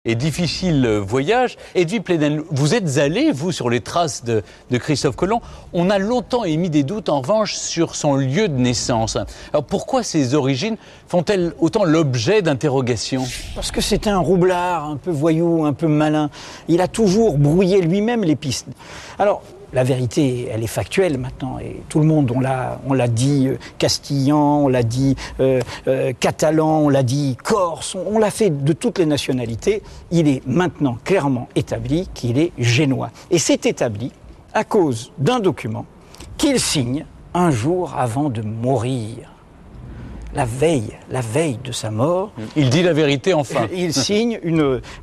et difficile voyage. Edwy Plenel, vous êtes allé, vous, sur les traces de Christophe Colomb. On a longtemps émis des doutes, en revanche, sur son lieu de naissance. Alors pourquoi ses origines font-elles autant l'objet d'interrogations? Parce que c'était un roublard, un peu voyou, un peu malin. Il a toujours brouillé lui-même les pistes. Alors, la vérité, elle est factuelle maintenant, et tout le monde, on l'a dit castillan, on l'a dit catalan, on l'a dit corse, on l'a fait de toutes les nationalités. Il est maintenant clairement établi qu'il est génois. Et c'est établi à cause d'un document qu'il signe un jour avant de mourir. La veille de sa mort. Il dit la vérité enfin. Il signe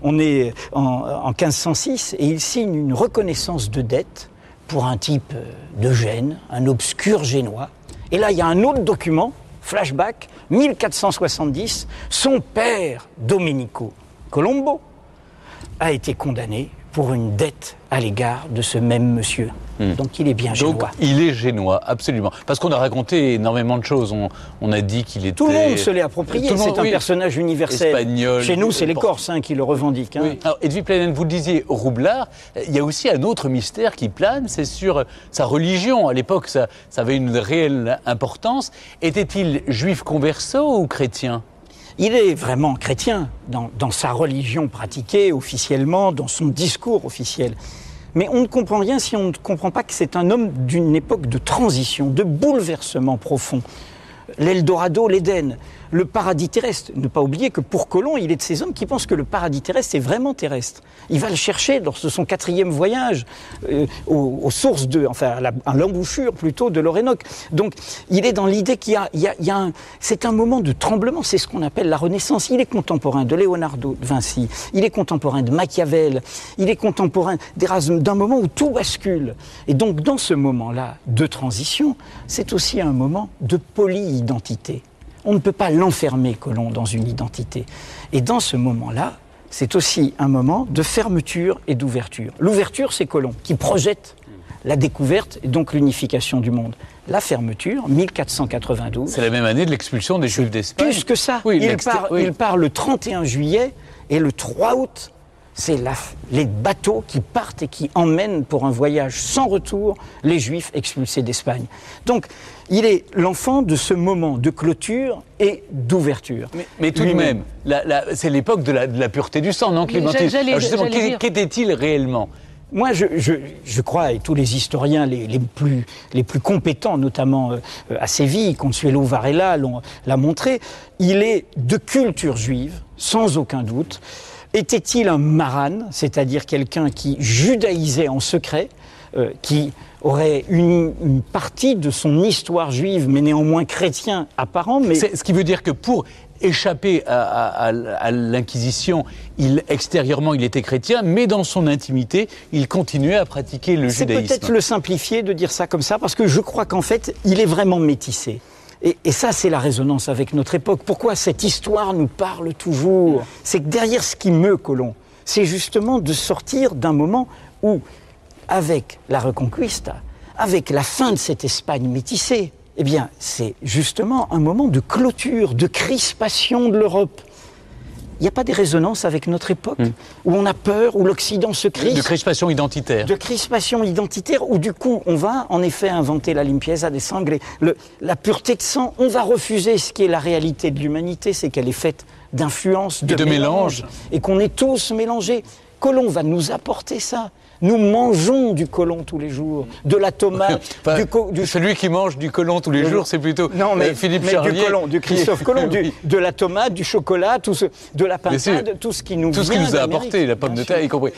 on est en 1506, et il signe une reconnaissance de dette pour un type de Gênes, un obscur génois. Et là, il y a un autre document, flashback, 1470, son père, Domenico Colombo, a été condamné pour une dette à l'égard de ce même monsieur. Donc il est bien génois. Donc il est génois, absolument. Parce qu'on a raconté énormément de choses. On a dit qu'il était... Tout le monde se l'est approprié, c'est un personnage universel. Espagnol. Chez nous, c'est les Corses qui le revendiquent. Oui. Alors, Edwy Plenel, vous le disiez, roublard, il y a aussi un autre mystère qui plane, c'est sur sa religion. À l'époque, ça avait une réelle importance. Était-il juif converso ou chrétien ? Il est vraiment chrétien dans sa religion pratiquée officiellement, dans son discours officiel. Mais on ne comprend rien si on ne comprend pas que c'est un homme d'une époque de transition, de bouleversement profond. L'Eldorado, l'Éden, le paradis terrestre. Ne pas oublier que pour Colomb, il est de ces hommes qui pensent que le paradis terrestre est vraiment terrestre. Il va le chercher lors de son 4e voyage aux sources à l'embouchure plutôt de l'Orénoque. Donc il est dans l'idée qu'il y a c'est un moment de tremblement, c'est ce qu'on appelle la Renaissance. Il est contemporain de Leonardo de Vinci, il est contemporain de Machiavel, il est contemporain d'Erasme, d'un moment où tout bascule. Et donc dans ce moment-là de transition, c'est aussi un moment de polyidentité. On ne peut pas l'enfermer, Colomb, dans une identité. Et dans ce moment-là, c'est aussi un moment de fermeture et d'ouverture. L'ouverture, c'est Colomb, qui projette la découverte et donc l'unification du monde. La fermeture, 1492... C'est la même année de l'expulsion des Juifs d'Espagne. Plus que ça. Oui, il part le 31 juillet et le 3 août, c'est les bateaux qui partent et qui emmènent pour un voyage sans retour les Juifs expulsés d'Espagne. Donc, il est l'enfant de ce moment de clôture et d'ouverture. Mais tout de même, c'est l'époque de la pureté du sang, non, Clémentine? Justement, qu'était-il réellement? Moi, je crois, et tous les historiens les plus compétents, notamment à Séville, Consuelo Varela l'a montré, il est de culture juive, sans aucun doute. Était-il un maran, c'est-à-dire quelqu'un qui judaïsait en secret, qui aurait une partie de son histoire juive, mais néanmoins chrétien apparent. Mais... Ce qui veut dire que pour échapper à l'Inquisition, extérieurement il était chrétien, mais dans son intimité, il continuait à pratiquer le judaïsme. C'est peut-être le simplifier de dire ça comme ça, parce que je crois qu'en fait, il est vraiment métissé. Et ça, c'est la résonance avec notre époque. Pourquoi cette histoire nous parle toujours? C'est que derrière ce qui meut Colomb, c'est justement de sortir d'un moment où, avec la Reconquista, avec la fin de cette Espagne métissée, eh bien, c'est justement un moment de clôture, de crispation de l'Europe. Il n'y a pas des résonances avec notre époque, où on a peur, où l'Occident se crispe. De crispation identitaire. De crispation identitaire, où du coup, on va en effet inventer la limpieza des sanglés, la pureté de sang. On va refuser ce qui est la réalité de l'humanité, c'est qu'elle est faite d'influence, de mélange, et qu'on est tous mélangés. Colomb va nous apporter ça. Nous mangeons du côlon tous les jours, de la tomate, Celui qui mange du côlon tous les jours, c'est plutôt Philippe Charlier. Du Christophe Colomb, de la tomate, du chocolat, de la pintade, tout ce qui nous vient a apporté, la pomme de terre y compris.